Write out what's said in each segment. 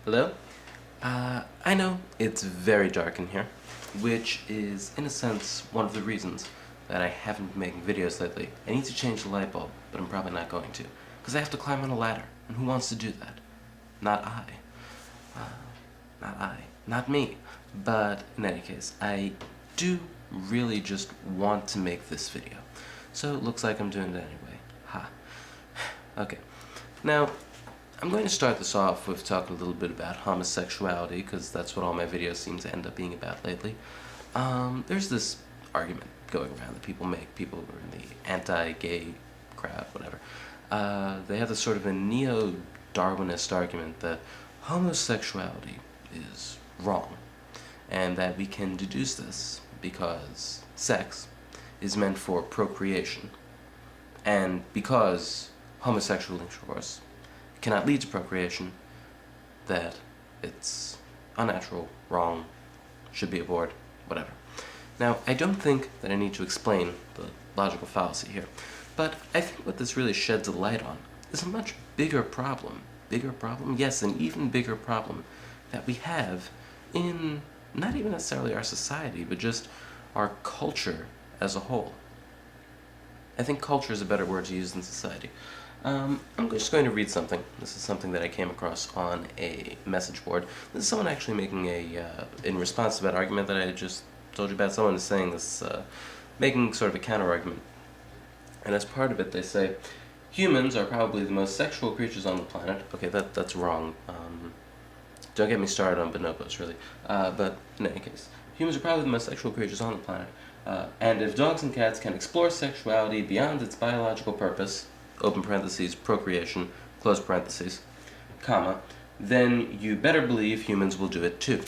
Hello? I know it's very dark in here, which is, in a sense, one of the reasons that I haven't been making videos lately. I need to change the light bulb, but I'm probably not going to, because I have to climb on a ladder, and who wants to do that? Not I. Not I. Not me. But, in any case, I do really just want to make this video. So it looks like I'm doing it anyway. Ha. Okay. Now, I'm going to start this off with talking a little bit about homosexuality, because that's what all my videos seem to end up being about lately. There's this argument going around that people make, people who are in the anti-gay crowd, whatever. They have this sort of a neo-Darwinist argument that homosexuality is wrong, and that we can deduce this because sex is meant for procreation, and because homosexual intercourse cannot lead to procreation, that it's unnatural, wrong, should be abhorred, whatever. Now, I don't think that I need to explain the logical fallacy here, but I think what this really sheds a light on is a much bigger problem. Bigger problem? Yes, an even bigger problem that we have in not even necessarily our society, but just our culture as a whole. I think culture is a better word to use than society. I'm just going to read something. This is something that I came across on a message board. This is someone actually making in response to that argument that I just told you about, someone is saying this, making sort of a counter-argument. And as part of it, they say, humans are probably the most sexual creatures on the planet. Okay, that's wrong. Don't get me started on bonobos, really. But in any case, humans are probably the most sexual creatures on the planet. And if dogs and cats can explore sexuality beyond its biological purpose, open parentheses, procreation, close parentheses, comma, then you better believe humans will do it too.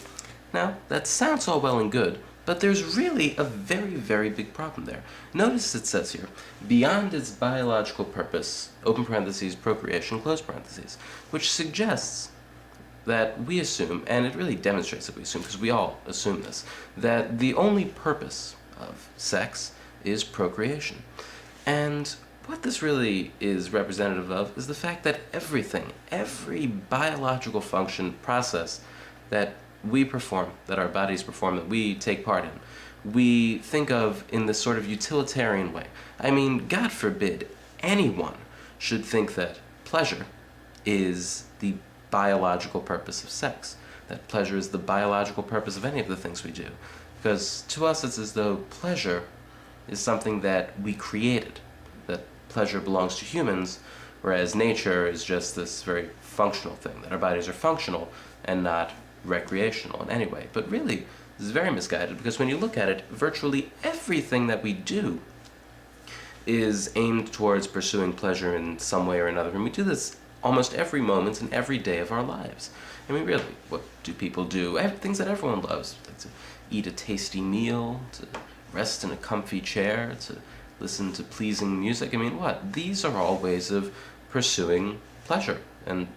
Now, that sounds all well and good, but there's really a very, very big problem there. Notice it says here, beyond its biological purpose, open parentheses, procreation, close parentheses, which suggests that we assume, and it really demonstrates that we assume, because we all assume this, that the only purpose of sex is procreation. And what this really is representative of is the fact that everything, every biological function, process that we perform, that our bodies perform, that we take part in, we think of in this sort of utilitarian way. I mean, God forbid anyone should think that pleasure is the biological purpose of sex, that pleasure is the biological purpose of any of the things we do. Because to us it's as though pleasure is something that we created, that pleasure belongs to humans, whereas nature is just this very functional thing, that our bodies are functional and not recreational in any way. But really, this is very misguided, because when you look at it, virtually everything that we do is aimed towards pursuing pleasure in some way or another, and we do this almost every moment and every day of our lives. I mean, really, what do people do? Things that everyone loves, like to eat a tasty meal, to rest in a comfy chair, to listen to pleasing music. I mean, what? These are all ways of pursuing pleasure, and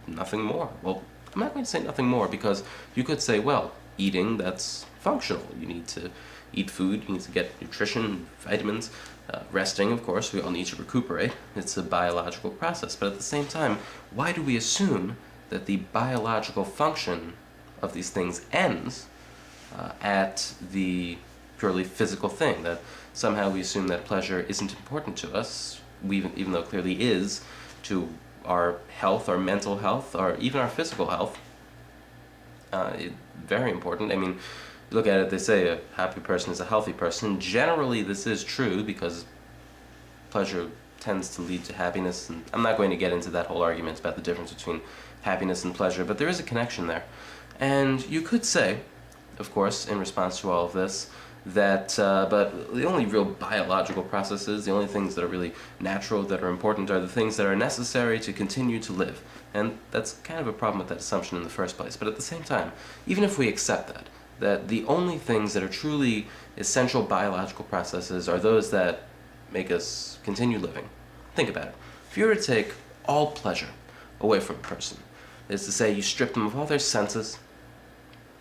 nothing more. Well, I'm not going to say nothing more, because you could say, well, eating, that's functional. You need to eat food, you need to get nutrition, vitamins. Resting, of course, we all need to recuperate. It's a biological process. But at the same time, why do we assume that the biological function of these things ends at the purely physical thing? That somehow we assume that pleasure isn't important to us, even though it clearly is, to our health, our mental health, or even our physical health. Very important. I mean, look at it, they say a happy person is a healthy person. Generally, this is true, because pleasure tends to lead to happiness, and I'm not going to get into that whole argument about the difference between happiness and pleasure, but there is a connection there. And you could say, of course, in response to all of this, that, but the only real biological processes, the only things that are really natural, that are important, are the things that are necessary to continue to live. And that's kind of a problem with that assumption in the first place. But at the same time, even if we accept that the only things that are truly essential biological processes are those that make us continue living. Think about it. If you were to take all pleasure away from a person, that is to say, you strip them of all their senses,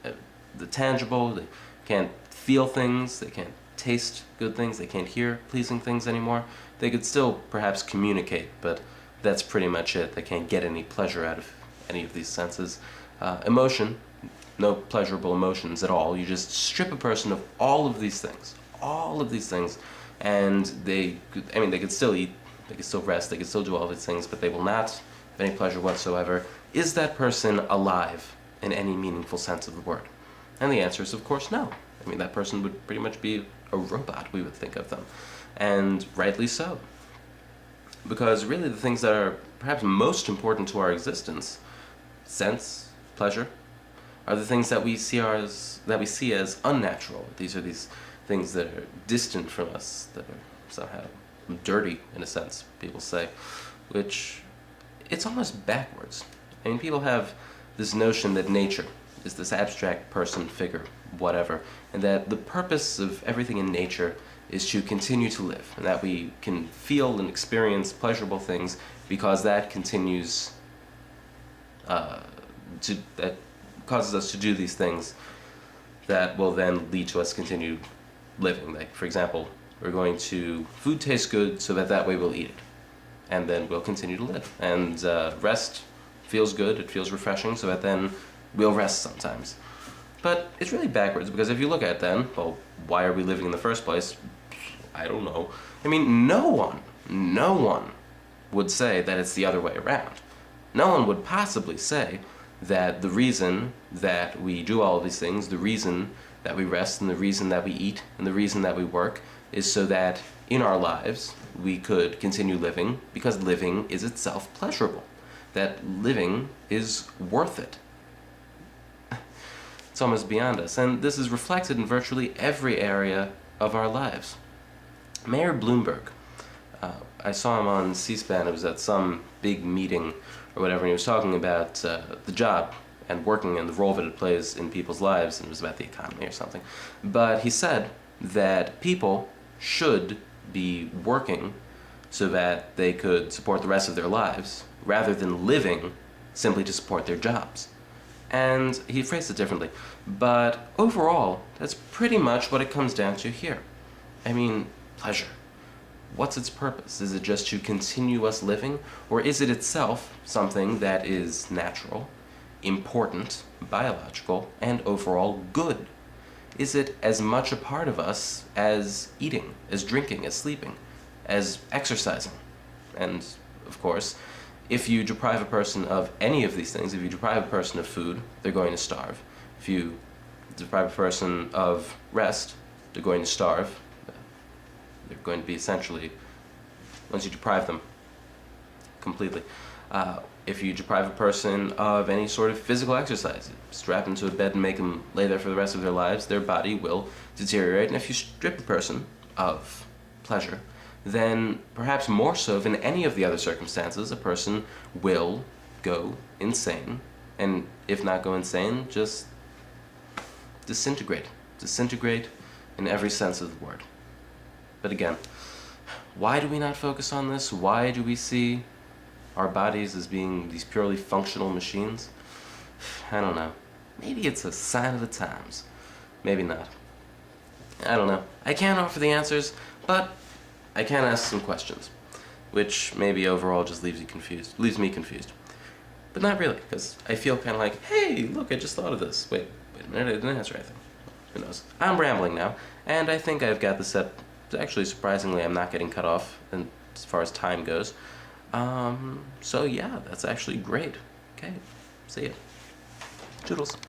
the tangible, they can't feel things, they can't taste good things, they can't hear pleasing things anymore, they could still perhaps communicate, but that's pretty much it. They can't get any pleasure out of any of these senses. Emotion, no pleasurable emotions at all. You just strip a person of all of these things, and they could still eat, they could still rest, they could still do all these things, but they will not have any pleasure whatsoever. Is that person alive in any meaningful sense of the word? And the answer is, of course, no. I mean, that person would pretty much be a robot, we would think of them. And rightly so. Because really the things that are perhaps most important to our existence, sense, pleasure, are the things that we see as unnatural. These are these things that are distant from us, that are somehow dirty, in a sense, people say, which it's almost backwards. I mean, people have this notion that nature is this abstract person, figure, whatever, and that the purpose of everything in nature is to continue to live, and that we can feel and experience pleasurable things because that continues that causes us to do these things that will then lead to us continue living. Like, for example, food tastes good, so that way we'll eat it, and then we'll continue to live. And rest feels good, it feels refreshing, so that then we'll rest sometimes. But it's really backwards, because if you look at it then, well, why are we living in the first place? I don't know. I mean, no one would say that it's the other way around. No one would possibly say that the reason that we do all of these things, the reason that we rest, and the reason that we eat, and the reason that we work, is so that in our lives we could continue living, because living is itself pleasurable. That living is worth it. It's almost beyond us, and this is reflected in virtually every area of our lives. Mayor Bloomberg, I saw him on C-SPAN. It was at some big meeting or whatever, and he was talking about the job and working and the role that it plays in people's lives, and it was about the economy or something. But he said that people should be working so that they could support the rest of their lives, rather than living simply to support their jobs. And he phrased it differently, but overall, that's pretty much what it comes down to here. I mean, pleasure. What's its purpose? Is it just to continue us living, or is it itself something that is natural, important, biological, and overall good? Is it as much a part of us as eating, as drinking, as sleeping, as exercising? And, of course, if you deprive a person of any of these things, if you deprive a person of food, they're going to starve. If you deprive a person of rest, they're going to starve. They're going to be essentially, once you deprive them completely, if you deprive a person of any sort of physical exercise, strap them to a bed and make them lay there for the rest of their lives, their body will deteriorate. And if you strip a person of pleasure, then perhaps more so than any of the other circumstances, a person will go insane. And if not go insane, just disintegrate. Disintegrate in every sense of the word. But again, why do we not focus on this? Why do we see our bodies as being these purely functional machines? I don't know. Maybe it's a sign of the times. Maybe not. I don't know. I can't offer the answers, but I can ask some questions, which maybe overall just leaves me confused. But not really, because I feel kind of like, hey, look, I just thought of this. Wait a minute, I didn't answer anything. Who knows? I'm rambling now, and I think I've got this set. Actually, surprisingly, I'm not getting cut off as far as time goes. So yeah, that's actually great. Okay, see ya. Toodles.